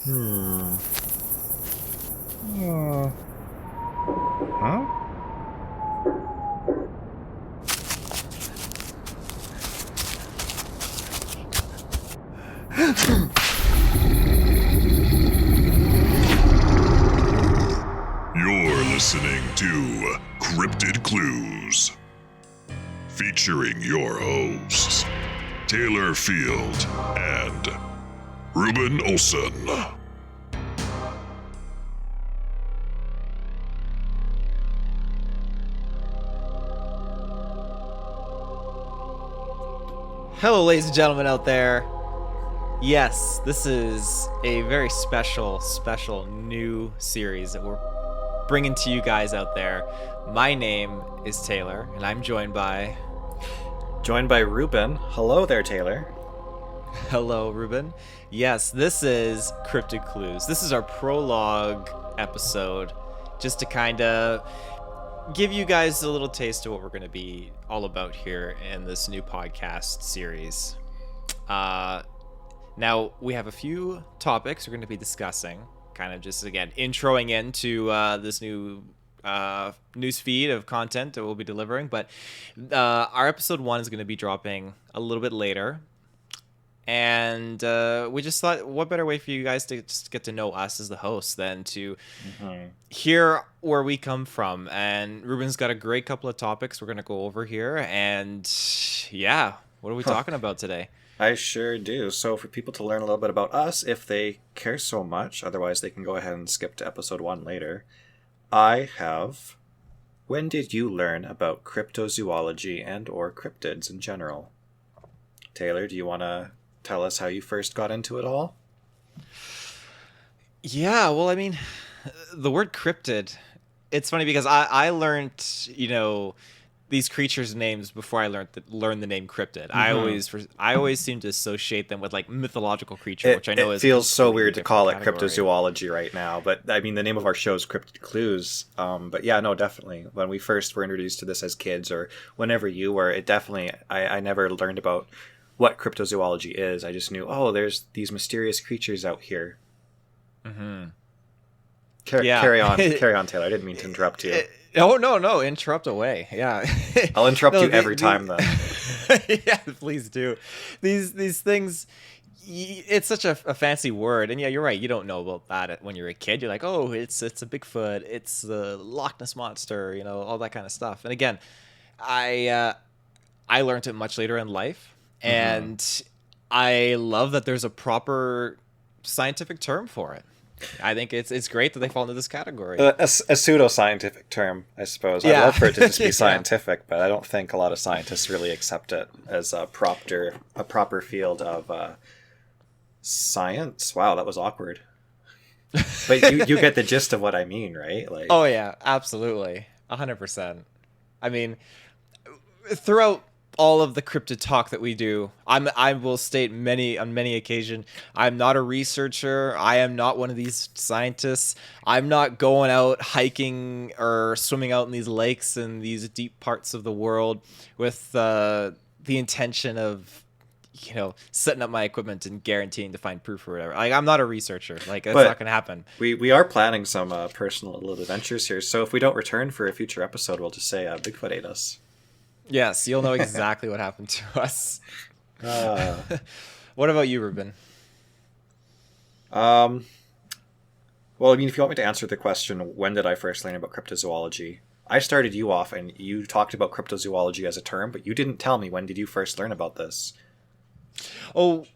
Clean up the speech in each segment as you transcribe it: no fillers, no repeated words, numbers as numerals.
Hmm. Uh, huh? You're listening to Cryptid Clues, featuring your hosts, Taylor Field and Reuben Olson. Hello, ladies and gentlemen out there. Yes, this is a very special new series that we're bringing to you guys out there. My name is Taylor, and I'm joined by... Reuben. Hello there, Taylor. Hello, Reuben. Yes, this is Cryptid Clues. This is our prologue episode, just to kind of give you guys a little taste of what we're going to be all about here in this new podcast series. Now, we have a few topics we're going to be discussing, kind of just, again, introing into this new news feed of content that we'll be delivering. But our episode 1 is going to be dropping a little bit later. And we just thought, what better way for you guys to just get to know us as the hosts than to hear where we come from. And Ruben's got a great couple of topics we're going to go over here. And yeah, what are we talking about today? I sure do. So for people to learn a little bit about us, if they care so much, otherwise they can go ahead and skip to episode 1 later. I have... When did you learn about cryptozoology and or cryptids in general? Taylor, do you want to tell us how you first got into it all? Yeah, well, I mean, the word cryptid, it's funny because I learned, these creatures' names before I learned the name cryptid. Mm-hmm. I always seem to associate them with like mythological creature, which I know it feels so weird to call it category. cryptozoology right now, but I mean the name of our show is Cryptid Clues. But yeah, no, definitely. When we first were introduced to this as kids, or whenever you were, it definitely I never learned about what cryptozoology is. I just knew, oh, there's these mysterious creatures out here. Mm-hmm. Carry on, Taylor. I didn't mean to interrupt you. No, interrupt away. Yeah. I'll interrupt you every time then. Yeah, please do. These things, it's such a fancy word, and yeah, you're right. You don't know about that when you're a kid. You're like, oh, it's a Bigfoot, it's the Loch Ness monster, all that kind of stuff. And again, I learned it much later in life, and I love that there's a proper scientific term for it. I think it's great that they fall into this category. A pseudo-scientific term, I suppose. Yeah. I'd love for it to just be scientific, but I don't think a lot of scientists really accept it as a proper field of science. Wow, that was awkward. But you get the gist of what I mean, right? Like, oh yeah, absolutely, 100%. I mean, throughout all of the cryptid talk that we do, I will state on many occasions, I'm not a researcher. I am not one of these scientists. I'm not going out hiking or swimming out in these lakes in these deep parts of the world with the intention of, setting up my equipment and guaranteeing to find proof or whatever. Like, I'm not a researcher. Like, that's not going to happen. We are planning some personal little adventures here. So if we don't return for a future episode, we'll just say Bigfoot ate us. Yes, you'll know exactly what happened to us. What about you, Reuben? Well, I mean, if you want me to answer the question, when did I first learn about cryptozoology? I started you off, and you talked about cryptozoology as a term, but you didn't tell me when did you first learn about this. Oh,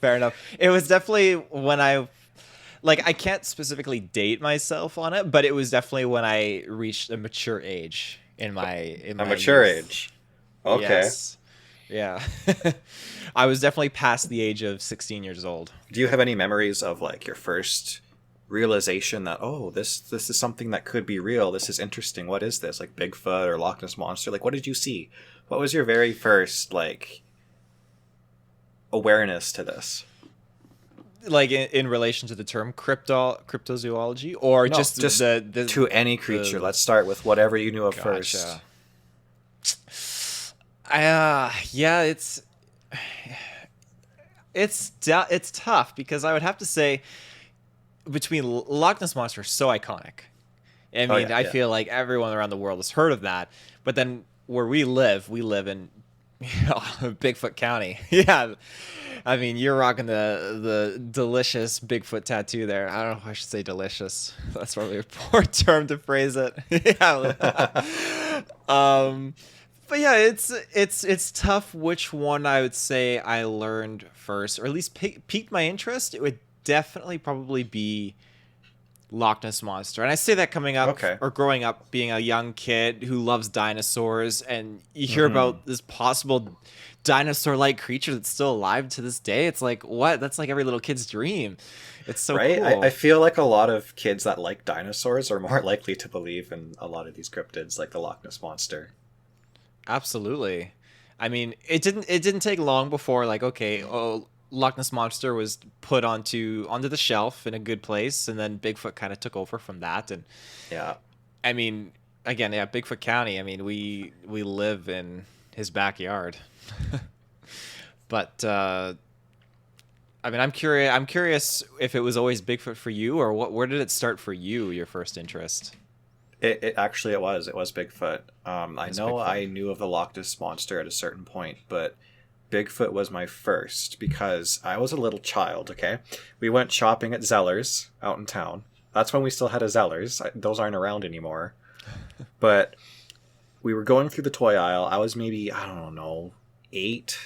fair enough. It was definitely when I can't specifically date myself on it, but it was definitely when I reached a mature age. In my mature youth. age. Okay. Yes. Yeah. I was definitely past the age of 16 years old. Do you have any memories of like your first realization that, oh, this is something that could be real, this is interesting, what is this? Like Bigfoot or Loch Ness monster? Like, what did you see? What was your very first like awareness to this? Like in relation to the term cryptozoology, or no, just the to any creature. Let's start with whatever you knew of first. Yeah, it's tough because I would have to say, between Loch Ness Monster is so iconic. I mean, I feel like everyone around the world has heard of that. But then where we live in Bigfoot County. Yeah. I mean, you're rocking the delicious Bigfoot tattoo there. I don't know if I should say delicious. That's probably a poor term to phrase it. Yeah. But yeah, it's tough which one I would say I learned first, or at least piqued my interest. It would definitely probably be Loch Ness Monster. And I say that coming up or growing up being a young kid who loves dinosaurs, and you hear about this possible dinosaur-like creature that's still alive to this day. It's like, what? That's like every little kid's dream. It's so cool. I feel like a lot of kids that like dinosaurs are more likely to believe in a lot of these cryptids, like the Loch Ness Monster. Absolutely. I mean, it didn't take long before, like, Loch Ness Monster was put onto the shelf in a good place, and then Bigfoot kind of took over from that. And yeah, I mean, again, yeah, Bigfoot County. I mean, we live in his backyard. But I mean, I'm curious if it was always Bigfoot for you, or where did it start for you? Your first interest? It actually was Bigfoot. I know Bigfoot. I knew of the Loch Ness Monster at a certain point, but Bigfoot was my first because I was a little child, okay? We went shopping at Zellers out in town. That's when we still had a Zellers. Those aren't around anymore. But we were going through the toy aisle. I was maybe, I don't know, 8,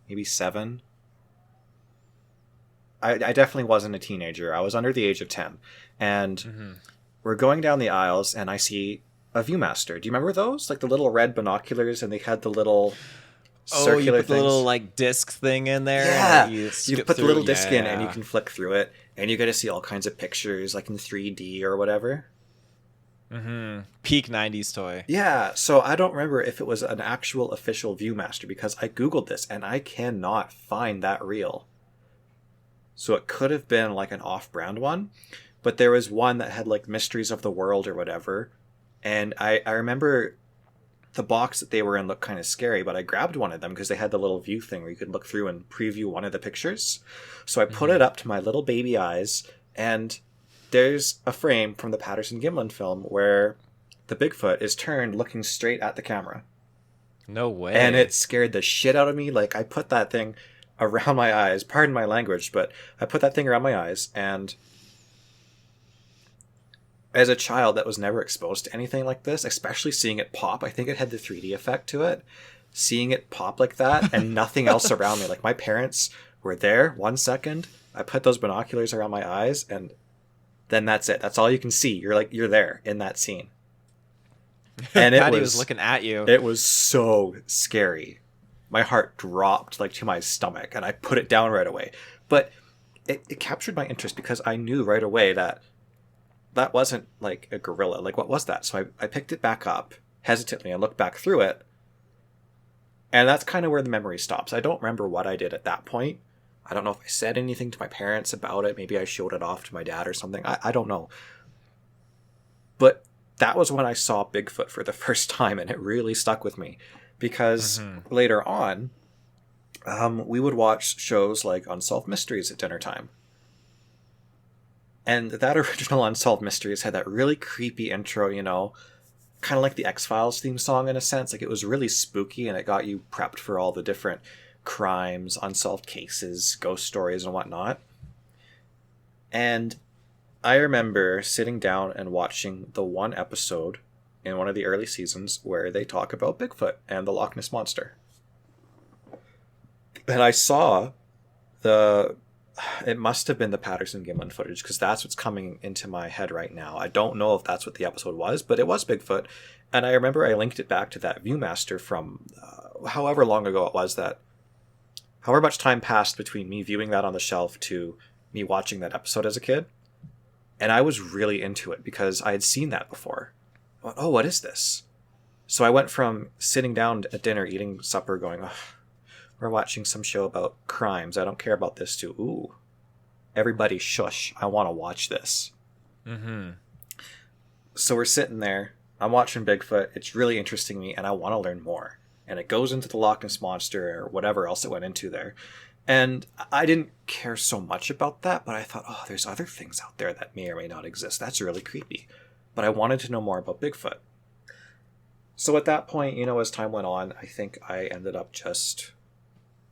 maybe 7. I definitely wasn't a teenager. I was under the age of 10. And we're going down the aisles, and I see a Viewmaster. Do you remember those? Like the little red binoculars, and they had the little... circular you put the little like disc thing in there. Yeah, you put the little disc in, and you can flick through it, and you get to see all kinds of pictures, like in 3D or whatever. Peak 90s toy. Yeah, so I don't remember if it was an actual official Viewmaster, because I googled this and I cannot find that reel. So it could have been like an off-brand one, but there was one that had like Mysteries of the World or whatever, and I remember the box that they were in looked kind of scary, but I grabbed one of them because they had the little view thing where you could look through and preview one of the pictures. So I put it up to my little baby eyes, and there's a frame from the Patterson-Gimlin film where the Bigfoot is turned looking straight at the camera. No way. And it scared the shit out of me. Like, I put that thing around my eyes. Pardon my language, but I put that thing around my eyes, and as a child that was never exposed to anything like this, especially seeing it pop, I think it had the 3D effect to it. Seeing it pop like that and nothing else around me. Like, my parents were there 1 second. I put those binoculars around my eyes, and then that's it. That's all you can see. You're there in that scene. And Patty was looking at you. It was so scary. My heart dropped like to my stomach, and I put it down right away. But it captured my interest because I knew right away that wasn't like a gorilla. Like, what was that? So I picked it back up hesitantly and looked back through it. And that's kind of where the memory stops. I don't remember what I did at that point. I don't know if I said anything to my parents about it. Maybe I showed it off to my dad or something. I don't know. But that was when I saw Bigfoot for the first time, and it really stuck with me. Because later on, we would watch shows like Unsolved Mysteries at dinner time. And that original Unsolved Mysteries had that really creepy intro, you know, kind of like the X-Files theme song in a sense. Like, it was really spooky, and it got you prepped for all the different crimes, unsolved cases, ghost stories, and whatnot. And I remember sitting down and watching the one episode in one of the early seasons where they talk about Bigfoot and the Loch Ness Monster. And I saw it must have been the Patterson-Gimlin footage, because that's what's coming into my head right now. I don't know if that's what the episode was, but it was Bigfoot. And I remember I linked it back to that Viewmaster from however long ago it was, that however much time passed between me viewing that on the shelf to me watching that episode as a kid. And I was really into it because I had seen that before. I went, oh, what is this? So I went from sitting down at dinner, eating supper, going, oh, we're watching some show about crimes. I don't care about this, to, ooh, everybody shush. I want to watch this. So we're sitting there. I'm watching Bigfoot. It's really interesting me, and I want to learn more. And it goes into the Loch Ness Monster or whatever else it went into there. And I didn't care so much about that, but I thought, oh, there's other things out there that may or may not exist. That's really creepy. But I wanted to know more about Bigfoot. So at that point, as time went on, I think I ended up just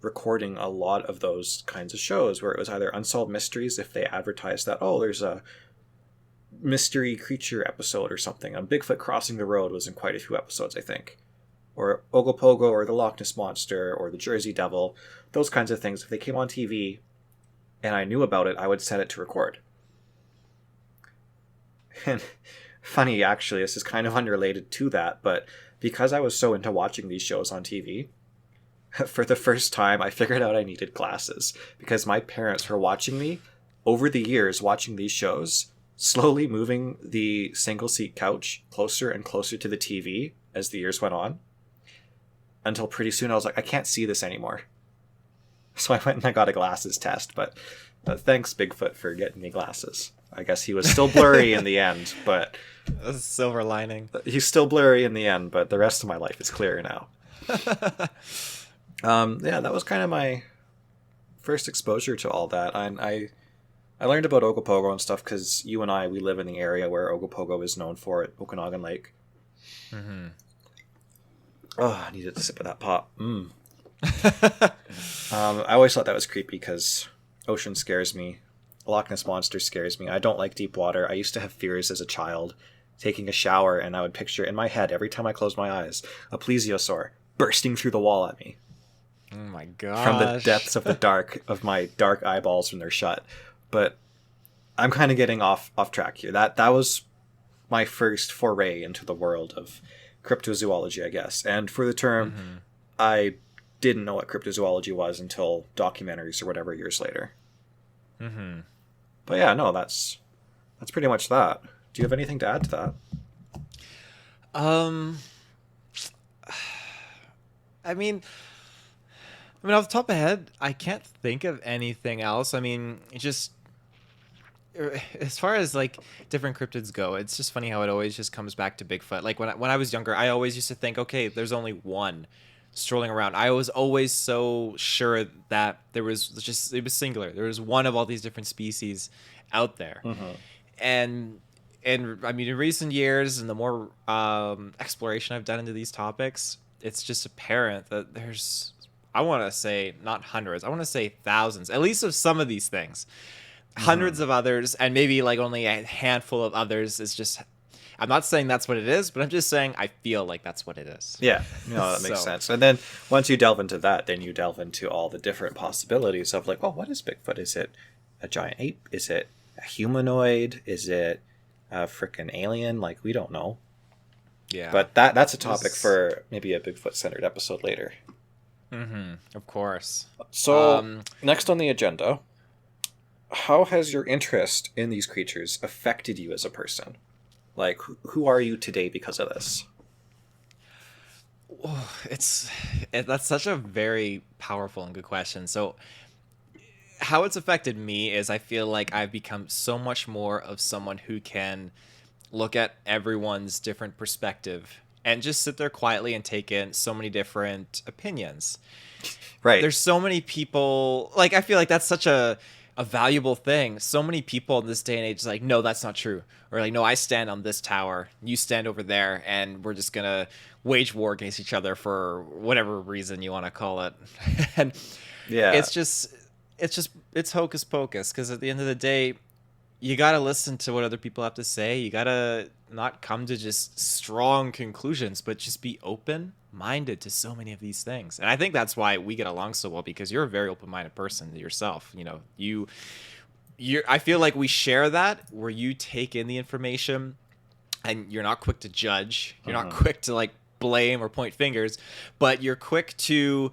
recording a lot of those kinds of shows where it was either Unsolved Mysteries, if they advertised that, oh, there's a mystery creature episode or something. Bigfoot Crossing the Road was in quite a few episodes, I think. Or Ogopogo, or the Loch Ness Monster, or the Jersey Devil, those kinds of things. If they came on TV and I knew about it, I would set it to record. And funny, actually, this is kind of unrelated to that, but because I was so into watching these shows on TV, for the first time, I figured out I needed glasses because my parents were watching me over the years, watching these shows, slowly moving the single seat couch closer and closer to the TV as the years went on, until pretty soon I was like, I can't see this anymore. So I went and I got a glasses test, but thanks Bigfoot for getting me glasses. I guess he was still blurry in the end, but a silver lining. He's still blurry in the end, but the rest of my life is clear now. Yeah, that was kind of my first exposure to all that. I learned about Ogopogo and stuff because you and we live in the area where Ogopogo is known for at Okanagan Lake. Mm-hmm. Oh, I needed a sip of that pop. I always thought that was creepy because ocean scares me. Loch Ness Monster scares me. I don't like deep water. I used to have fears as a child, taking a shower, and I would picture in my head, every time I closed my eyes, a plesiosaur bursting through the wall at me. Oh my gosh. From the depths of the dark of my dark eyeballs when they're shut. But I'm kind of getting off track here. That was my first foray into the world of cryptozoology, I guess. And for the term, I didn't know what cryptozoology was until documentaries or whatever years later. Mm-hmm. But yeah, no, that's pretty much that. Do you have anything to add to that? I mean, off the top of my head, I can't think of anything else. I mean, it just, as far as like different cryptids go, it's just funny how it always just comes back to Bigfoot. Like when I was younger, I always used to think, okay, there's only one strolling around. I was always so sure that it was singular. There was one of all these different species out there. And I mean, in recent years and the more exploration I've done into these topics, it's just apparent that there's, I want to say not hundreds, I want to say thousands, at least of some of these things. Hundreds of others, and maybe like only a handful of others is just, I'm not saying that's what it is, but I'm just saying I feel like that's what it is. Yeah, no, that makes sense. And then once you delve into that, then you delve into all the different possibilities of like, oh, what is Bigfoot? Is it a giant ape? Is it a humanoid? Is it a freaking alien? Like, we don't know. Yeah. But that's a topic for maybe a Bigfoot-centered episode later. Of course. So, next on the agenda, how has your interest in these creatures affected you as a person? Like, who are you today because of this? Oh, that's such a very powerful and good question. So, how it's affected me is I feel like I've become so much more of someone who can look at everyone's different perspective and just sit there quietly and take in so many different opinions. Right. There's so many people, like, I feel like that's such a valuable thing. So many people in this day and age like, no, that's not true. Or like, no, I stand on this tower, you stand over there, and we're just gonna wage war against each other for whatever reason you want to call it. And yeah, it's hocus pocus, because at the end of the day, you gotta listen to what other people have to say. You gotta not come to just strong conclusions, but just be open-minded to so many of these things. And I think that's why we get along so well, because you're a very open-minded person yourself. You know, I feel like we share that, where you take in the information and you're not quick to judge. You're not quick to like blame or point fingers, but you're quick to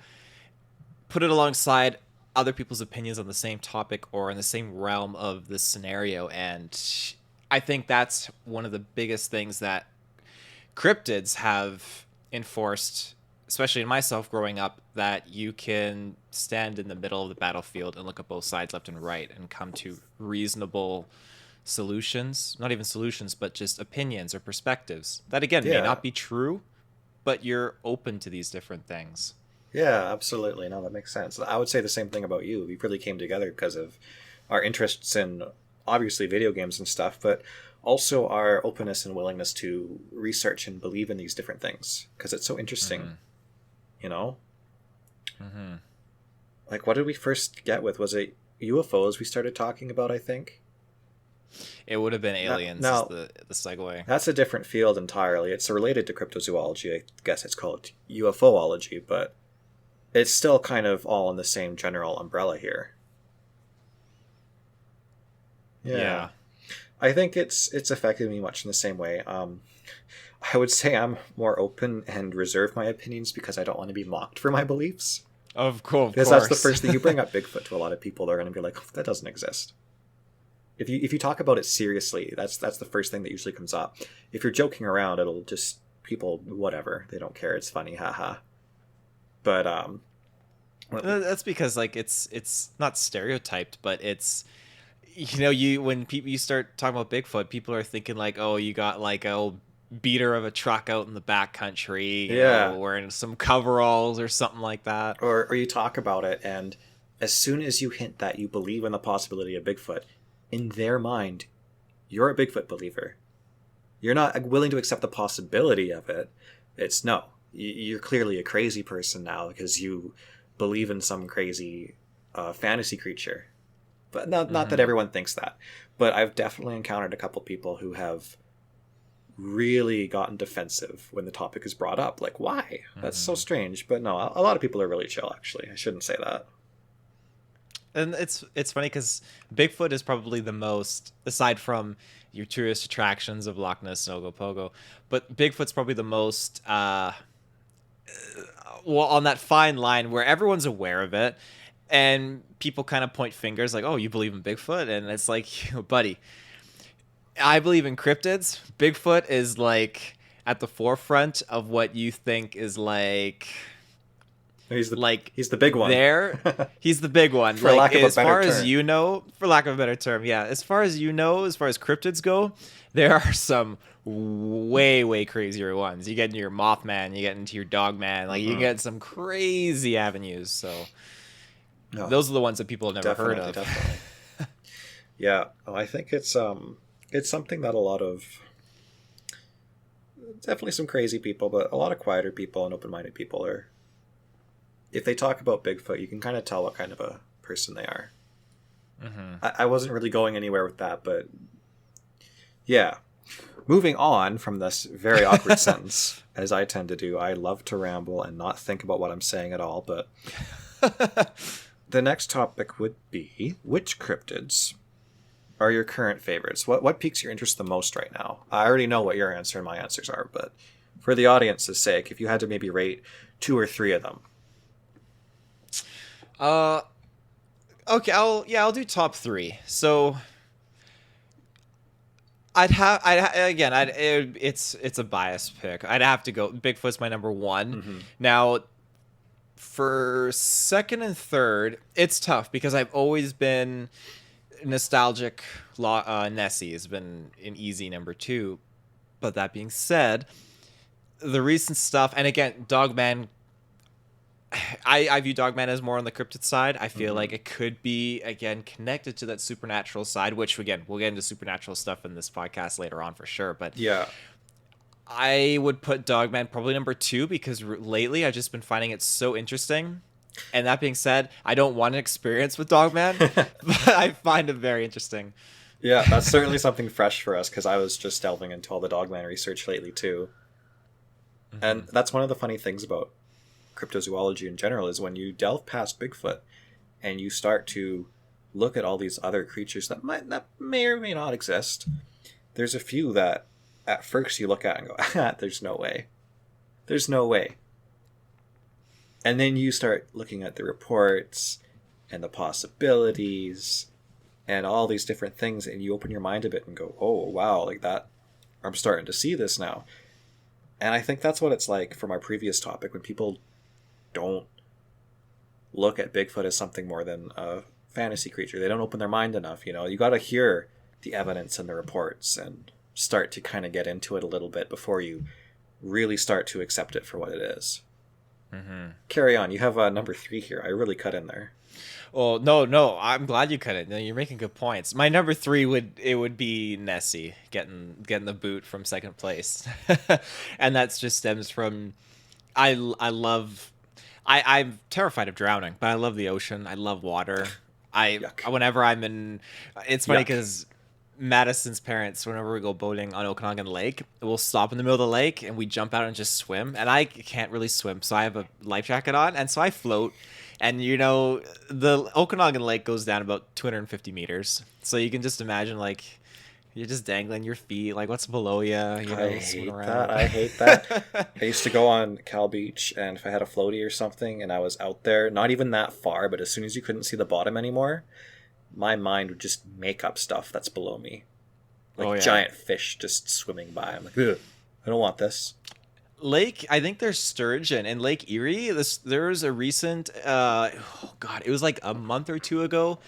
put it alongside other people's opinions on the same topic or in the same realm of the scenario. And I think that's one of the biggest things that cryptids have enforced, especially in myself growing up, that you can stand in the middle of the battlefield and look at both sides left and right and come to reasonable solutions. Not even solutions, but just opinions or perspectives that, again, may not be true, but you're open to these different things. Yeah, absolutely. No, that makes sense. I would say the same thing about you. We really came together because of our interests in obviously video games and stuff, but also our openness and willingness to research and believe in these different things because it's so interesting, you know? Mm-hmm. Like, what did we first get with? Was it UFOs we started talking about, I think? It would have been aliens Now, is the segue. that's a different field entirely. It's related to cryptozoology. I guess it's called UFOlogy, but it's still kind of all in the same general umbrella here. Yeah. I think it's affected me much in the same way. I would say I'm more open and reserve my opinions because I don't want to be mocked for my beliefs. Of course. Because that's the first thing you bring up Bigfoot to a lot of people. They're going to be like, oh, that doesn't exist. If you talk about it seriously, that's the first thing that usually comes up. If you're joking around, it'll just people whatever, they don't care. It's funny, haha. But that's because like it's not stereotyped, but it's you when people you start talking about Bigfoot, people are thinking like, oh, you got like a old beater of a truck out in the back country, you know, wearing some coveralls or something like that. Or you talk about it, and as soon as you hint that you believe in the possibility of Bigfoot, in their mind, you're a Bigfoot believer. You're not willing to accept the possibility of it. It's no, you're clearly a crazy person now because you believe in some crazy fantasy creature. But not that everyone thinks that. But I've definitely encountered a couple people who have really gotten defensive when the topic is brought up. Like, why? That's so strange. But no, a lot of people are really chill, actually. I shouldn't say that. And it's funny because Bigfoot is probably the most, aside from your tourist attractions of Loch Ness and Ogopogo, but Bigfoot's probably the most, well, on that fine line where everyone's aware of it, and people kind of point fingers like, oh, you believe in Bigfoot? And it's like, buddy, I believe in cryptids. Bigfoot is like at the forefront of what you think is like... He's the big one. He's the big one. For lack of a better term. As far as you know, for lack of a better term, yeah. As far as you know, as far as cryptids go, there are some way crazier ones. You get into your Mothman, you get into your Dogman, like you get some crazy avenues. So those are the ones that people have never heard of. Definitely. Yeah, I think it's something that a lot of definitely some crazy people, but a lot of quieter people and open-minded people are. If they talk about Bigfoot, you can kind of tell what kind of a person they are. I wasn't really going anywhere with that, but yeah. Moving on from this very awkward sentence, as I tend to do, I love to ramble and not think about what I'm saying at all, but the next topic would be, which cryptids are your current favorites? What piques your interest the most right now? I already know what your answer and my answers are, but for the audience's sake, if you had to maybe rate 2 or 3 of them. Okay, I'll do top 3. So it's a biased pick. I'd have to go Bigfoot's my number 1. Now for second and third, it's tough because I've always been nostalgic. Nessie has been an easy number 2. But that being said, the recent stuff, and again, Dogman, I view Dogman as more on the cryptid side. I feel like it could be, again, connected to that supernatural side, which, again, we'll get into supernatural stuff in this podcast later on for sure. But yeah, I would put Dogman probably number 2 because lately I've just been finding it so interesting. And that being said, I don't want an experience with Dogman, but I find it very interesting. Yeah, that's certainly something fresh for us because I was just delving into all the Dogman research lately too. And that's one of the funny things about cryptozoology in general is when you delve past Bigfoot and you start to look at all these other creatures that may or may not exist, there's a few that at first you look at and go, there's no way. And then you start looking at the reports and the possibilities and all these different things, and you open your mind a bit and go, oh wow, like that, I'm starting to see this now. And I think that's what it's like from our previous topic when people don't look at Bigfoot as something more than a fantasy creature. They don't open their mind enough. You got to hear the evidence and the reports and start to kind of get into it a little bit before you really start to accept it for what it is. Carry on. You have number 3 here. I really cut in there. Well, no. I'm glad you cut it. No, you're making good points. My number 3 would be Nessie getting the boot from second place, and that's just stems from I love I'm terrified of drowning, but I love the ocean. I love water. Yuck. Whenever I'm in, it's funny Yuck. because Madison's parents, whenever we go boating on Okanagan Lake, we'll stop in the middle of the lake and we jump out and just swim. And I can't really swim, so I have a life jacket on, and so I float. And the Okanagan Lake goes down about 250 meters, so you can just imagine like you're just dangling your feet, like what's below you. I swimming hate around. that. I hate that. I used to go on Cal Beach, and if I had a floaty or something and I was out there, not even that far, but as soon as you couldn't see the bottom anymore, my mind would just make up stuff that's below me. Like giant fish just swimming by. I'm like, ugh, I don't want this. I think there's sturgeon in Lake Erie. There was a recent, it was like a month or two ago.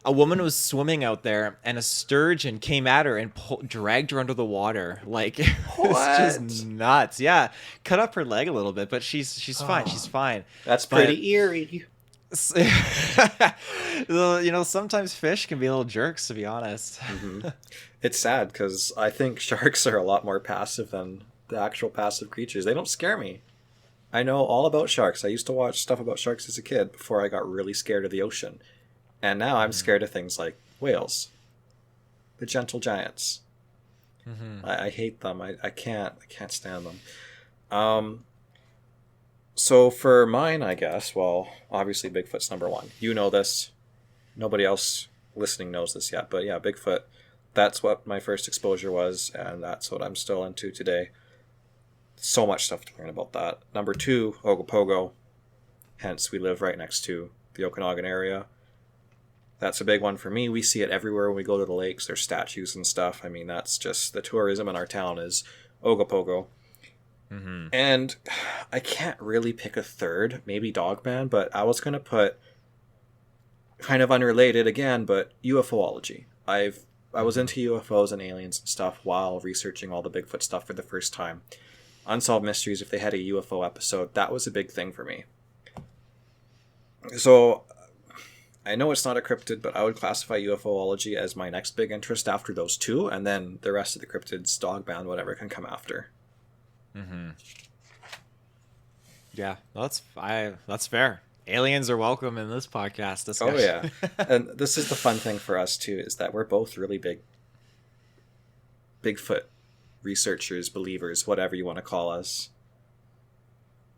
A woman was swimming out there, and a sturgeon came at her and dragged her under the water. Like, it was just nuts. Yeah, cut up her leg a little bit, but she's fine. She's fine. That's pretty eerie. Sometimes fish can be little jerks, to be honest. Mm-hmm. It's sad because I think sharks are a lot more passive than the actual passive creatures. They don't scare me. I know all about sharks. I used to watch stuff about sharks as a kid before I got really scared of the ocean. And now I'm scared of things like whales. The gentle giants. I hate them. I can't stand them. So for mine, I guess, well, obviously Bigfoot's number 1. You know this. Nobody else listening knows this yet. But yeah, Bigfoot, that's what my first exposure was, and that's what I'm still into today. So much stuff to learn about that. Number 2, Ogopogo. Hence, we live right next to the Okanagan area. That's a big one for me. We see it everywhere when we go to the lakes. There's statues and stuff. I mean, that's just the tourism in our town is Ogopogo. And I can't really pick a third, maybe Dogman, but I was going to put kind of unrelated again, but UFOlogy. I was into UFOs and aliens and stuff while researching all the Bigfoot stuff for the first time. Unsolved Mysteries, if they had a UFO episode, that was a big thing for me. So I know it's not a cryptid, but I would classify UFOlogy as my next big interest after those 2, and then the rest of the cryptids, Dogman, whatever, can come after. Yeah, that's fair. Aliens are welcome in this podcast discussion. Oh yeah, and this is the fun thing for us too, is that we're both really big Bigfoot researchers, believers, whatever you want to call us,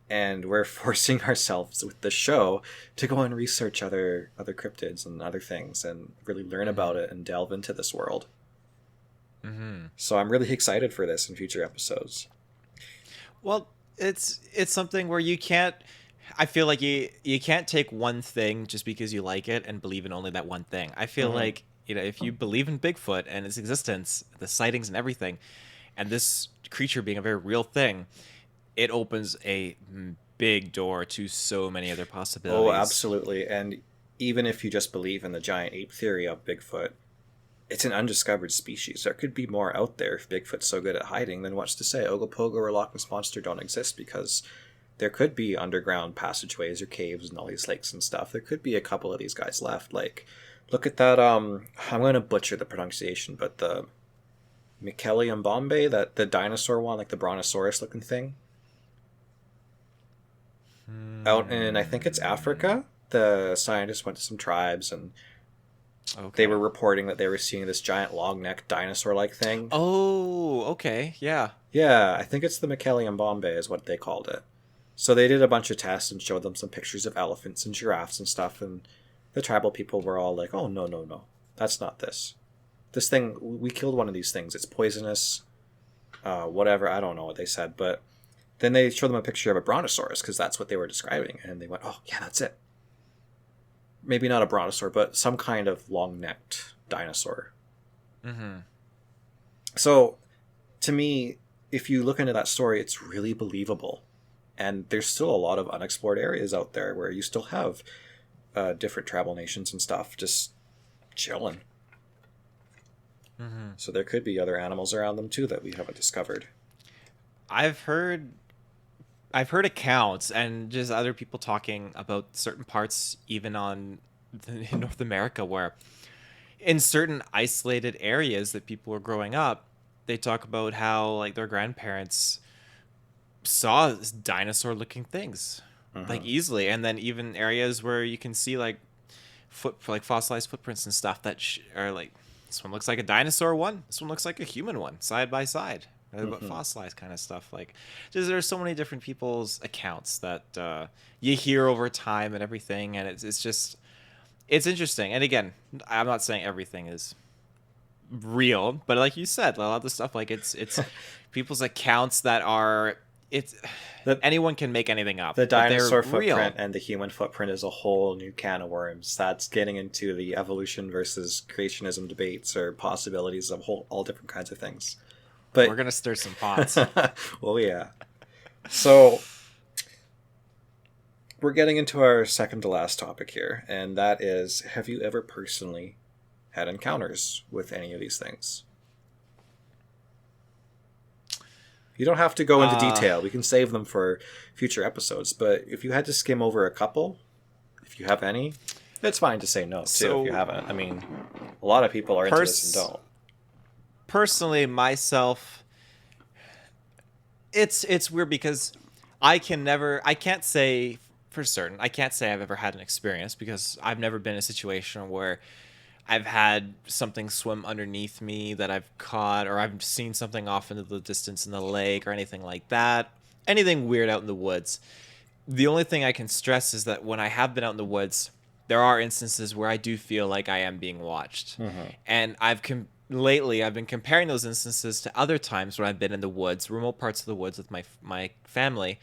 and we're forcing ourselves with the show to go and research other cryptids and other things and really learn about it and delve into this world. So I'm really excited for this in future episodes. Well, it's something where you can't. I feel like you can't take one thing just because you like it and believe in only that one thing. I feel like if you believe in Bigfoot and its existence, the sightings and everything, and this creature being a very real thing, it opens a big door to so many other possibilities. Oh, absolutely. And even if you just believe in the giant ape theory of Bigfoot, it's an undiscovered species. There could be more out there if Bigfoot's so good at hiding. Then what's to say Ogopogo or Loch Ness Monster don't exist, because there could be underground passageways or caves and all these lakes and stuff. There could be a couple of these guys left. Like, look at that, I'm going to butcher the pronunciation, but the MacLeod Bombay, that the dinosaur one, like the brontosaurus looking thing. Out in, I think it's Africa, the scientists went to some tribes and they were reporting that they were seeing this giant long-necked dinosaur-like thing. Oh, okay, yeah. Yeah, I think it's the MacLeod Bombay is what they called it. So they did a bunch of tests and showed them some pictures of elephants and giraffes and stuff, and the tribal people were all like, oh, no, that's not this. This thing, we killed one of these things. It's poisonous, whatever, I don't know what they said, but then they showed them a picture of a brontosaurus, because that's what they were describing, and they went, oh, yeah, that's it. Maybe not a brontosaur, but some kind of long-necked dinosaur. So, to me, if you look into that story, it's really believable. And there's still a lot of unexplored areas out there where you still have different tribal nations and stuff just chilling. So there could be other animals around them too that we haven't discovered. I've heard I've heard accounts and just other people talking about certain parts, even in North America, where in certain isolated areas that people were growing up, they talk about how like their grandparents saw dinosaur-looking things like easily, and then even areas where you can see like fossilized footprints and stuff that are like, this one looks like a dinosaur one, this one looks like a human one, side by side. But fossilized kind of stuff, like just there's so many different people's accounts that you hear over time and everything, and it's just it's interesting. And again, I'm not saying everything is real, but like you said, a lot of the stuff like it's people's accounts that are anyone can make anything up. The dinosaur footprint and the human footprint is a whole new can of worms. That's getting into the evolution versus creationism debates or possibilities of all different kinds of things. But we're gonna stir some pots. Well, yeah. So we're getting into our second to last topic here, and that is: have you ever personally had encounters with any of these things? You don't have to go into detail. We can save them for future episodes. But if you had to skim over a couple, if you have any, it's fine to say no too if you haven't. I mean, a lot of people are into this and don't. Personally, myself, it's weird because I can't say for certain. I can't say I've ever had an experience because I've never been in a situation where I've had something swim underneath me that I've caught, or I've seen something off into the distance in the lake or anything like that. Anything weird out in the woods. The only thing I can stress is that when I have been out in the woods, there are instances where I do feel like I am being watched. And lately I've been comparing those instances to other times when I've been in the woods, remote parts of the woods with my family.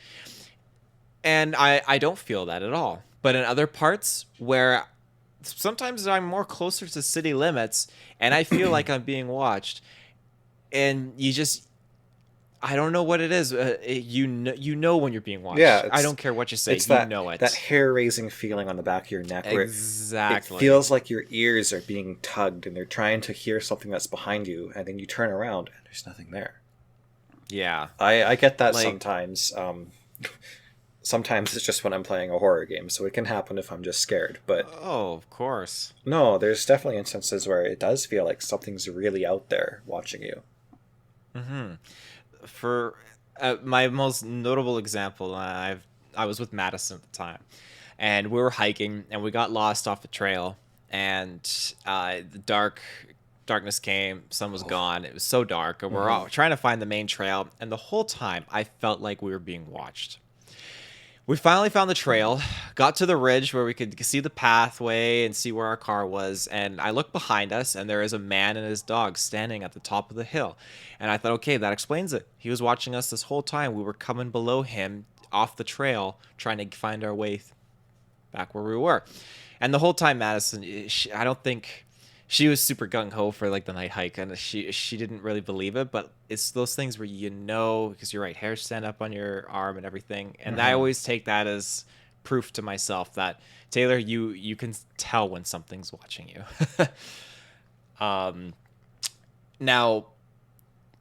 And I don't feel that at all. But in other parts where sometimes I'm more closer to city limits and I feel like I'm being watched, and I don't know what it is. You know when you're being watched. Yeah, I don't care what you say. It's that it. hair-raising feeling on the back of your neck. Exactly. Where it feels like your ears are being tugged and they're trying to hear something that's behind you, and then you turn around and there's nothing there. Yeah. I get that sometimes. Sometimes it's just when I'm playing a horror game, so it can happen if I'm just scared. But oh, of course. No, there's definitely instances where it does feel like something's really out there watching you. For my most notable example, I was with Madison at the time, and we were hiking, and we got lost off a trail, and the darkness came, sun was gone, it was so dark, and we're all trying to find the main trail, and the whole time I felt like we were being watched. We finally found the trail, got to the ridge where we could see the pathway and see where our car was, and I looked behind us, and there is a man and his dog standing at the top of the hill. And I thought, okay, that explains it. He was watching us this whole time. We were coming below him off the trail, trying to find our way back where we were. And the whole time, Madison, I don't think... She was super gung-ho for like the night hike, and she didn't really believe it, but it's those things where because you're right, hairs stand up on your arm and everything, and I always take that as proof to myself that, Taylor, you can tell when something's watching you. Now,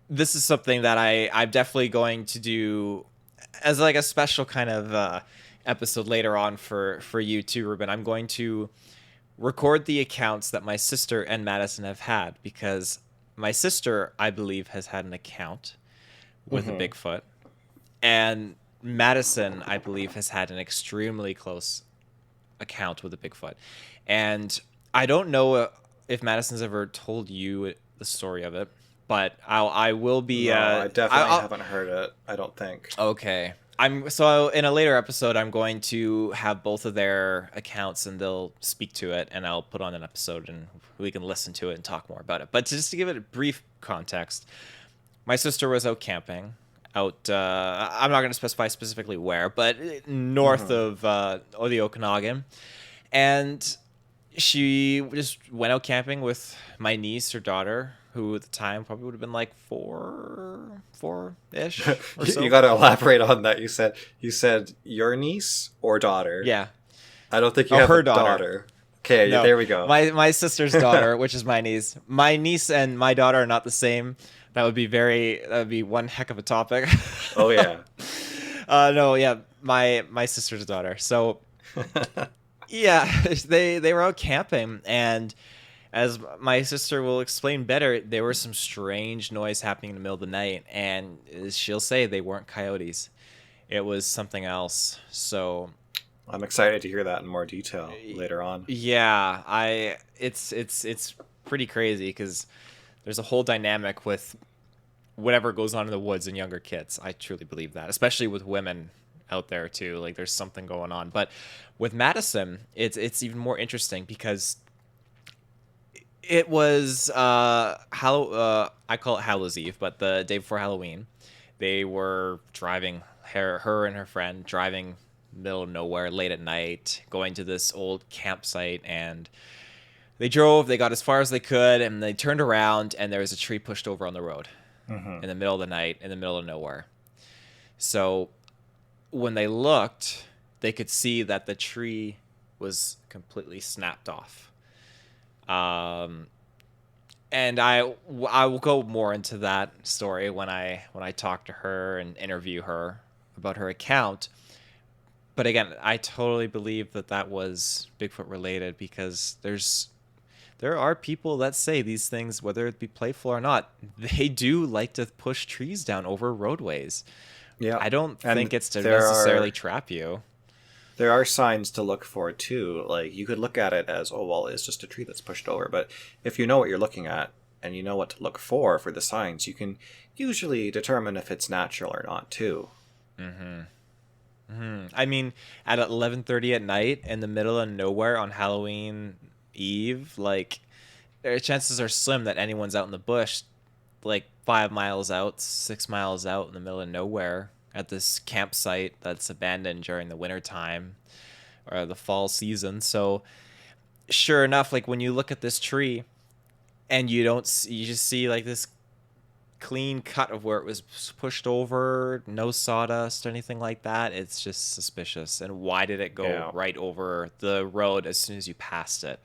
this is something that I'm definitely going to do as like a special kind of episode later on for you too, Reuben. I'm going to record the accounts that my sister and Madison have had, because my sister, I believe, has had an account with a Bigfoot, and Madison, I believe, has had an extremely close account with a Bigfoot. And I don't know if Madison's ever told you the story of it, but I will be... No, I definitely haven't heard it, I don't think. Okay. So in a later episode, I'm going to have both of their accounts, and they'll speak to it, and I'll put on an episode, and we can listen to it and talk more about it. But just to give it a brief context, my sister was out camping, I'm not going to specify specifically where, but north of the Okanagan, and she just went out camping with my niece, her daughter, who at the time probably would have been like four-ish or so. You got to elaborate on that. You said your niece or daughter? Yeah. I don't think you have her a daughter. Okay, no, there we go. My sister's daughter, which is my niece. My niece and my daughter are not the same. That would be one heck of a topic. Oh, yeah. No, yeah, my sister's daughter. So yeah, they were out camping, and as my sister will explain better, there was some strange noise happening in the middle of the night, and she'll say they weren't coyotes. It was something else. So I'm excited to hear that in more detail later on. yeah, it's pretty crazy because there's a whole dynamic with whatever goes on in the woods and younger kids. I truly believe that, especially with women out there too. Like there's something going on. But with Madison, it's even more interesting because it was I call it Hallows Eve, but the day before Halloween, they were driving her and her friend driving middle of nowhere late at night, going to this old campsite, and they drove. They got as far as they could, and they turned around, and there was a tree pushed over on the road in the middle of the night, in the middle of nowhere. So when they looked, they could see that the tree was completely snapped off. And I will go more into that story when I talk to her and interview her about her account. But again, I totally believe that was Bigfoot related because there are people that say these things, whether it be playful or not, they do like to push trees down over roadways. Yeah. I don't And think it's to necessarily trap you. There are signs to look for too. Like you could look at it as, oh well, it's just a tree that's pushed over. But if you know what you're looking at and you know what to look for the signs, you can usually determine if it's natural or not too. I mean, at 11:30 at night in the middle of nowhere on Halloween Eve, like chances are slim that anyone's out in the bush, like 5 miles out, 6 miles out in the middle of nowhere at this campsite that's abandoned during the winter time or the fall season. So sure enough, like when you look at this tree and you just see like this clean cut of where it was pushed over, no sawdust or anything like that. It's just suspicious. And why did it go right over the road as soon as you passed it?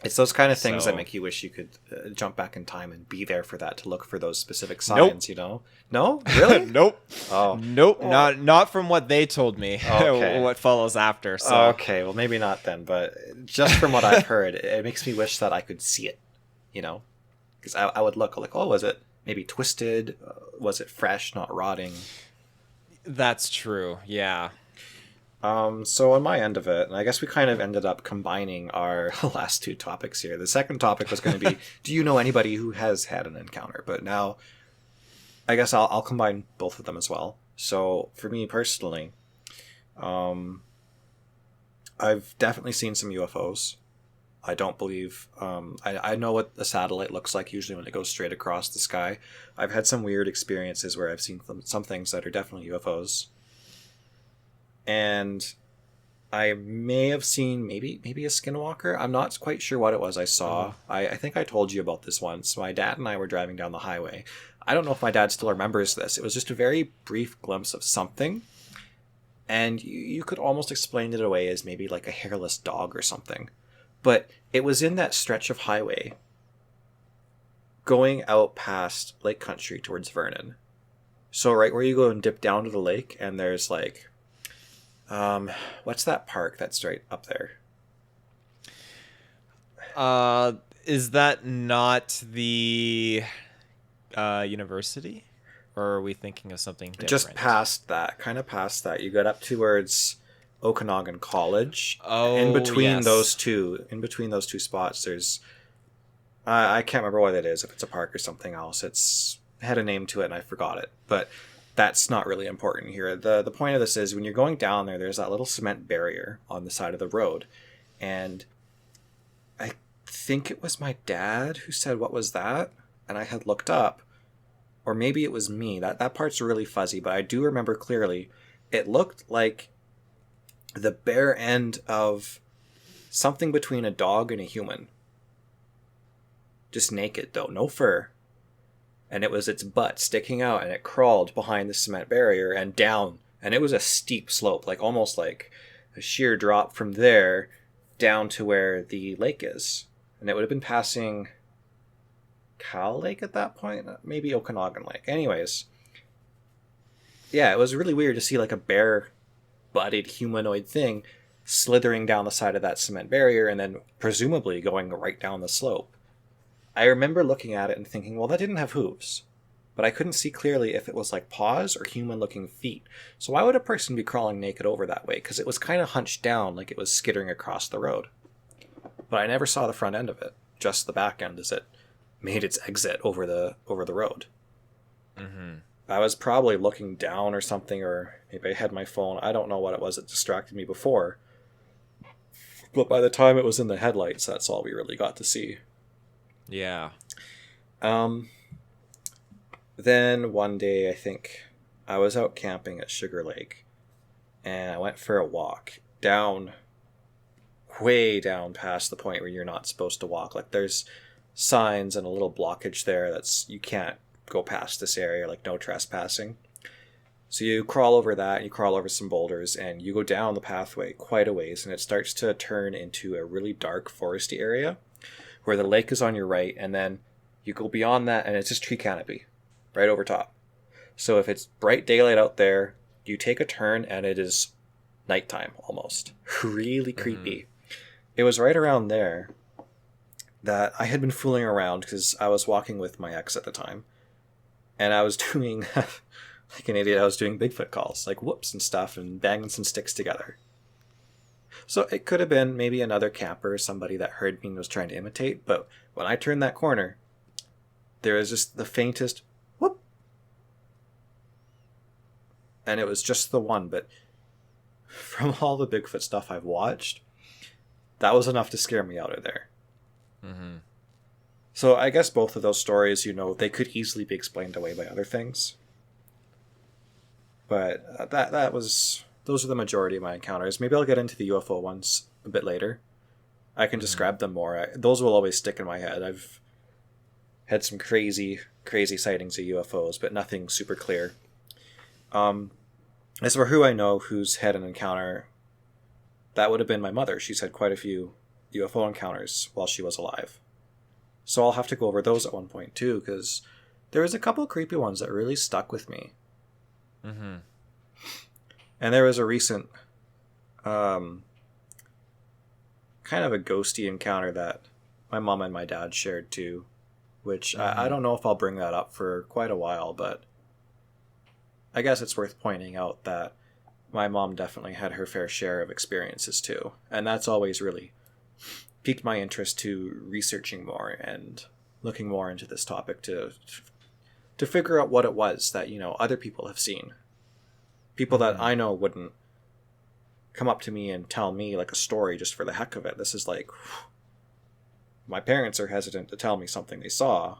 It's those kind of things that make you wish you could jump back in time and be there for that, to look for those specific signs. You know? No, really? Nope. Oh, nope. Not from what they told me. Okay. What follows after. So okay, well maybe not then, but just from what I've heard, it makes me wish that I could see it. You know, because I would look like, oh, was it maybe twisted? Was it fresh, not rotting? That's true. Yeah. So on my end of it, and I guess we kind of ended up combining our last two topics here. The second topic was going to be, do you know anybody who has had an encounter? But now, I guess I'll combine both of them as well. So for me personally, I've definitely seen some UFOs. I don't believe, I know what a satellite looks like usually when it goes straight across the sky. I've had some weird experiences where I've seen some things that are definitely UFOs. And I may have seen maybe a skinwalker. I'm not quite sure what it was I saw. I think I told you about this once. My dad and I were driving down the highway. I don't know if my dad still remembers this. It was just a very brief glimpse of something. And you could almost explain it away as maybe like a hairless dog or something. But it was in that stretch of highway going out past Lake Country towards Vernon. So right where you go and dip down to the lake, and there's like... what's that park that's right up there? Is that not the university? Or are we thinking of something different? Just past that, kind of past that. You get up towards Okanagan College. Oh, in between yes. those two spots, there's I can't remember what it is, if it's a park or something else. It had a name to it and I forgot it. But that's not really important here. The point of this is when you're going down there, there's that little cement barrier on the side of the road. And I think it was my dad who said, what was that? And I had looked up. Or maybe it was me. That part's really fuzzy, but I do remember clearly. It looked like the bare end of something between a dog and a human. Just naked, though. No fur. And it was its butt sticking out, and it crawled behind the cement barrier and down. And it was a steep slope, like almost like a sheer drop from there down to where the lake is. And it would have been passing Cow Lake at that point, maybe Okanagan Lake. Anyways, Yeah, it was really weird to see like a bare-bodied humanoid thing slithering down the side of that cement barrier and then presumably going right down the slope. I remember looking at it and thinking, well, that didn't have hooves. But I couldn't see clearly if it was like paws or human-looking feet. So why would a person be crawling naked over that way? Because it was kind of hunched down like it was skittering across the road. But I never saw the front end of it, just the back end as it made its exit over the road. Mm-hmm. I was probably looking down or something, or maybe I had my phone. I don't know what it was that distracted me before. But by the time it was in the headlights, that's all we really got to see. Yeah. Then one day, I think I was out camping at Sugar Lake, and I went for a walk down, way down past the point where you're not supposed to walk. Like there's signs and a little blockage there you can't go past this area, like no trespassing. So you crawl over that, and you crawl over some boulders, and you go down the pathway quite a ways, and it starts to turn into a really dark foresty area where the lake is on your right, and then you go beyond that, and it's just tree canopy right over top. So if it's bright daylight out there, you take a turn, and it is nighttime almost. Really creepy. It was right around there that I had been fooling around because I was walking with my ex at the time, and I was doing, like an idiot, I was doing Bigfoot calls, like whoops and stuff, and banging some sticks together. So it could have been maybe another camper or somebody that heard me and was trying to imitate, but when I turned that corner, there was just the faintest whoop. And it was just the one, but from all the Bigfoot stuff I've watched, that was enough to scare me out of there. Mm-hmm. So I guess both of those stories, they could easily be explained away by other things. But those are the majority of my encounters. Maybe I'll get into the UFO ones a bit later. I can describe them more. Those will always stick in my head. I've had some crazy, crazy sightings of UFOs, but nothing super clear. As for who I know who's had an encounter, that would have been my mother. She's had quite a few UFO encounters while she was alive. So I'll have to go over those at one point too, because there was a couple creepy ones that really stuck with me. Mm-hmm. And there was a recent, kind of a ghosty encounter that my mom and my dad shared too, which I don't know if I'll bring that up for quite a while, but I guess it's worth pointing out that my mom definitely had her fair share of experiences too. And that's always really piqued my interest to researching more and looking more into this topic to figure out what it was that, other people have seen. People that I know wouldn't come up to me and tell me like a story just for the heck of it. This is like, my parents are hesitant to tell me something they saw.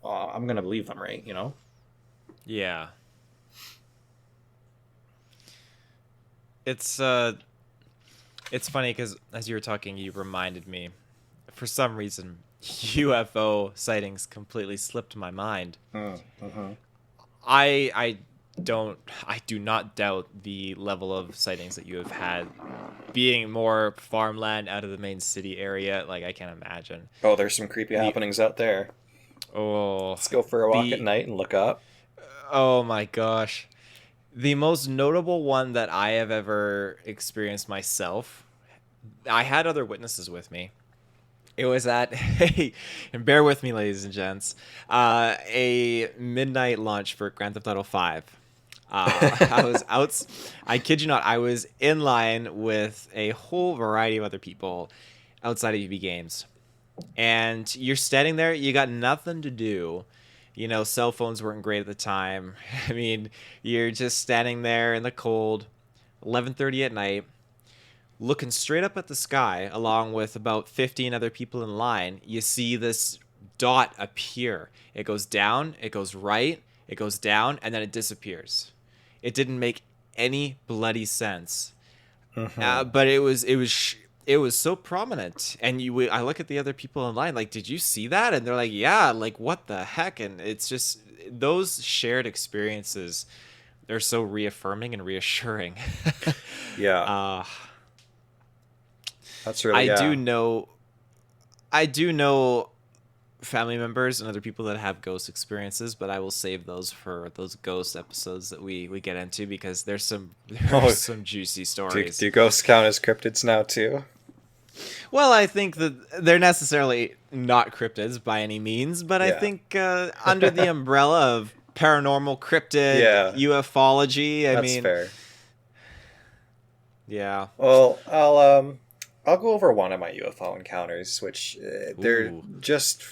I'm going to believe them, right? Yeah. It's funny because as you were talking, you reminded me, for some reason, UFO sightings completely slipped my mind. Mm-hmm. I do not doubt the level of sightings that you have had, being more farmland out of the main city area. Like, I can't imagine. Oh, there's some creepy happenings out there. Oh, Let's go for a walk at night and look up. Oh my gosh. The most notable one that I have ever experienced myself, I had other witnesses with me. It was at and bear with me, ladies and gents, a midnight launch for Grand Theft Auto 5. I was out. I kid you not. I was in line with a whole variety of other people outside of UB Games, and you're standing there. You got nothing to do. Cell phones weren't great at the time. I mean, you're just standing there in the cold, 11:30 at night, looking straight up at the sky, along with about 15 other people in line. You see this dot appear. It goes down, it goes right, it goes down, and then it disappears. It didn't make any bloody sense. But it was so prominent. And I look at the other people in line, like, did you see that? And they're like, yeah, like, what the heck? And it's just those shared experiences, they're so reaffirming and reassuring. Yeah. That's really, I do know family members and other people that have ghost experiences, but I will save those for those ghost episodes that we get into, because there's some juicy stories. Do ghosts count as cryptids now too? Well, I think that they're necessarily not cryptids by any means, but I think under the umbrella of paranormal, cryptid, ufology, That's fair. Yeah. Well, I'll go over one of my UFO encounters, which they're just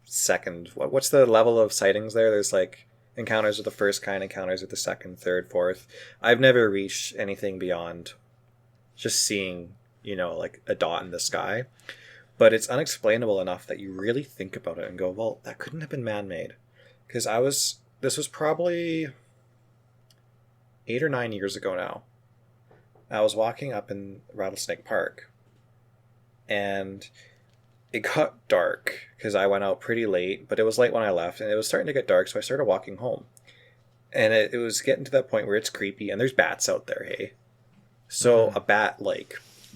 second. What's the level of sightings there? There's like encounters with the first kind, encounters with the second, third, fourth. I've never reached anything beyond just seeing, like a dot in the sky. But it's unexplainable enough that you really think about it and go, well, that couldn't have been man-made. Because this was probably 8 or 9 years ago now. I was walking up in Rattlesnake Park, and it got dark because I went out pretty late, but it was late when I left, and it was starting to get dark, so I started walking home. And it was getting to that point where it's creepy, and there's bats out there, hey? So a bat,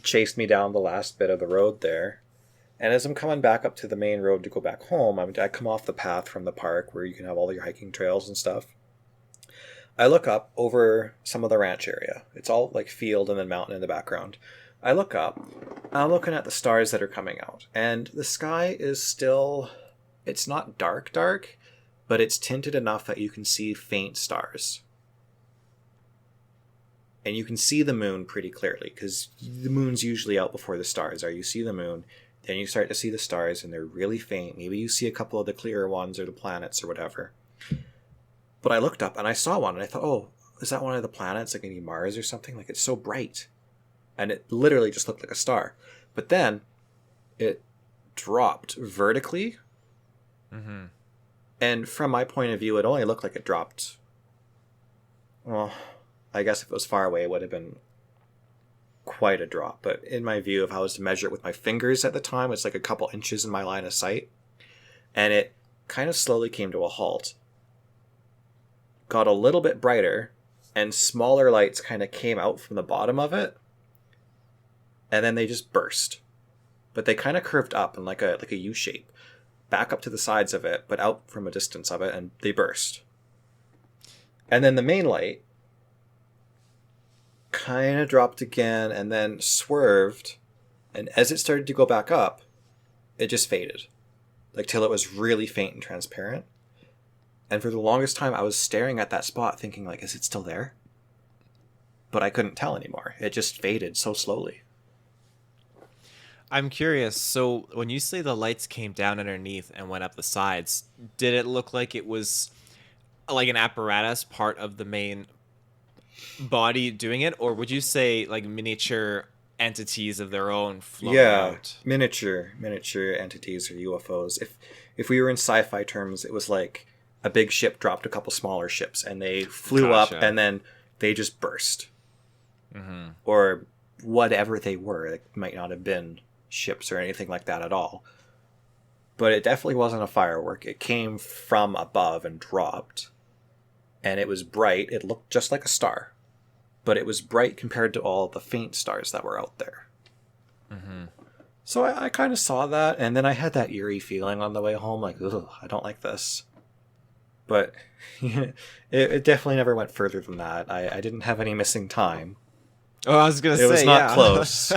chased me down the last bit of the road there, and as I'm coming back up to the main road to go back home, I come off the path from the park where you can have all your hiking trails and stuff. I look up over some of the ranch area. It's all field and then mountain in the background. I look up, I'm looking at the stars that are coming out, and the sky is still, it's not dark, but it's tinted enough that you can see faint stars. And you can see the moon pretty clearly, because the moon's usually out before the stars are. You see the moon, then you start to see the stars, and they're really faint. Maybe you see a couple of the clearer ones or the planets or whatever. But I looked up and I saw one and I thought, oh, is that one of the planets, like maybe Mars or something? It's so bright. And it literally just looked like a star. But then it dropped vertically. Mm-hmm. And from my point of view, it only looked like it dropped. Well, I guess if it was far away, it would have been quite a drop. But in my view, if I was to measure it with my fingers at the time, it's like a couple inches in my line of sight. And it kind of slowly came to a halt. Got a little bit brighter, and smaller lights kind of came out from the bottom of it, and then they just burst. But they kind of curved up in like a U shape, back up to the sides of it, but out from a distance of it, and they burst. And then the main light kind of dropped again, and then swerved, and as it started to go back up, it just faded, till it was really faint and transparent. And for the longest time, I was staring at that spot thinking, is it still there? But I couldn't tell anymore. It just faded so slowly. I'm curious. So when you say the lights came down underneath and went up the sides, did it look like it was like an apparatus part of the main body doing it? Or would you say miniature entities of their own floating out? Miniature entities or UFOs. If we were in sci-fi terms, it was like a big ship dropped a couple smaller ships and they flew up and then they just burst. Mm-hmm. Or whatever they were. It might not have been ships or anything like that at all. But it definitely wasn't a firework. It came from above and dropped. And it was bright. It looked just like a star. But it was bright compared to all the faint stars that were out there. Mm-hmm. So I kind of saw that, and then I had that eerie feeling on the way home, ugh, I don't like this. But it definitely never went further than that. I didn't have any missing time. Oh, I was going to say, it was not close.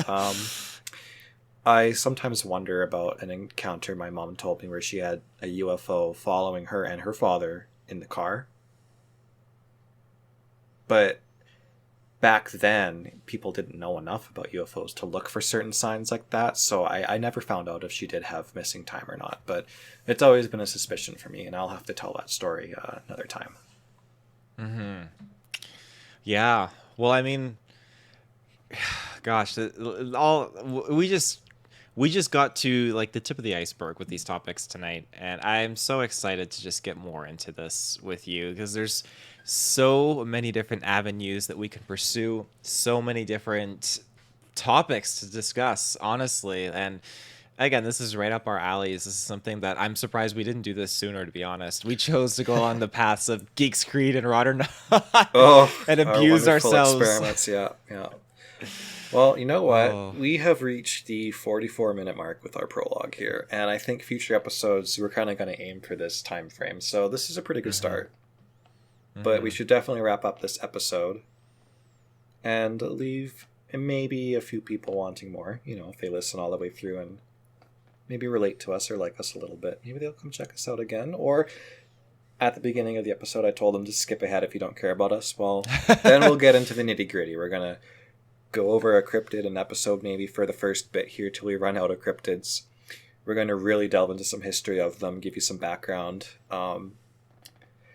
I sometimes wonder about an encounter my mom told me where she had a UFO following her and her father in the car. But back then, people didn't know enough about UFOs to look for certain signs like that, so I never found out if she did have missing time or not. But it's always been a suspicion for me, and I'll have to tell that story another time. Mm-hmm. Yeah. Well, I mean, gosh, we just got to the tip of the iceberg with these topics tonight, and I'm so excited to just get more into this with you, because there's so many different avenues that we can pursue, so many different topics to discuss, honestly. And again, this is right up our alleys. This is something that I'm surprised we didn't do this sooner, to be honest. We chose to go on the paths of Geeks Creed and Rotterdam and abuse ourselves. Experiments, yeah. Well, you know what? Oh. We have reached the 44-minute mark with our prologue here, and I think future episodes we're kind of going to aim for this time frame. So this is a pretty good start. But we should definitely wrap up this episode and leave maybe a few people wanting more, if they listen all the way through and maybe relate to us or like us a little bit. Maybe they'll come check us out again. Or at the beginning of the episode, I told them to skip ahead if you don't care about us. Well, then we'll get into the nitty-gritty. We're going to go over a cryptid an episode maybe for the first bit here till we run out of cryptids. We're going to really delve into some history of them, give you some background.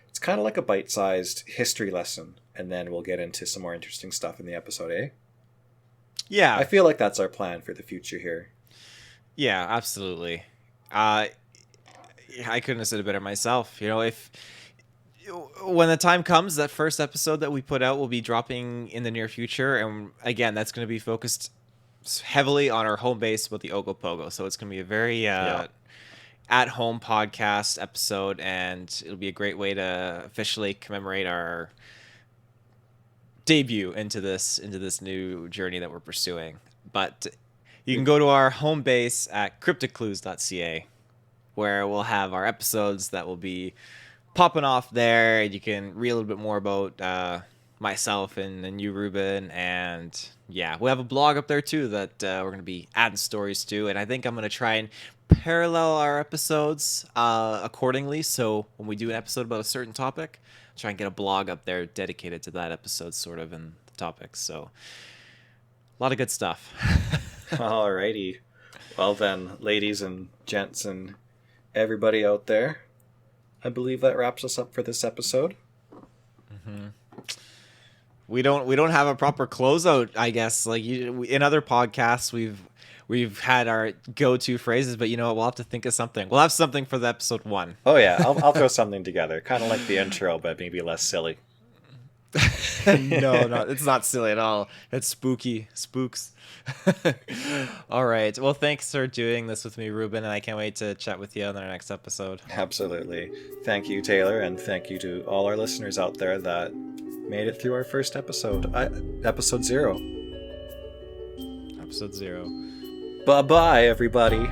It's kind of like a bite-sized history lesson, and then we'll get into some more interesting stuff in the episode, eh? Yeah. I feel like that's our plan for the future here. Yeah, absolutely. I couldn't have said it better myself. If when the time comes, that first episode that we put out will be dropping in the near future, and again, that's going to be focused heavily on our home base with the Ogopogo. So it's going to be a very at-home podcast episode, and it'll be a great way to officially commemorate our debut into this new journey that we're pursuing. But you can go to our home base at CryptidClues.ca, where we'll have our episodes that will be popping off there, and you can read a little bit more about myself and you, Reuben, and yeah, we have a blog up there too that we're going to be adding stories to, and I think I'm going to try and parallel our episodes accordingly, so when we do an episode about a certain topic, try and get a blog up there dedicated to that episode sort of and the topics. So a lot of good stuff. Alrighty. Well then, ladies and gents and everybody out there, I believe that wraps us up for this episode. We don't have a proper closeout, I guess. Like in other podcasts, we've had our go-to phrases, but you know what? We'll have to think of something. We'll have something for the episode 1. Oh yeah, I'll throw something together, kind of like the intro, but maybe less silly. No, it's not silly at all. It's spooky, spooks. All right. Well, thanks for doing this with me, Reuben, and I can't wait to chat with you on our next episode. Absolutely. Thank you, Taylor, and thank you to all our listeners out there that made it through our first episode. Episode 0. Episode 0. Bye-bye, everybody.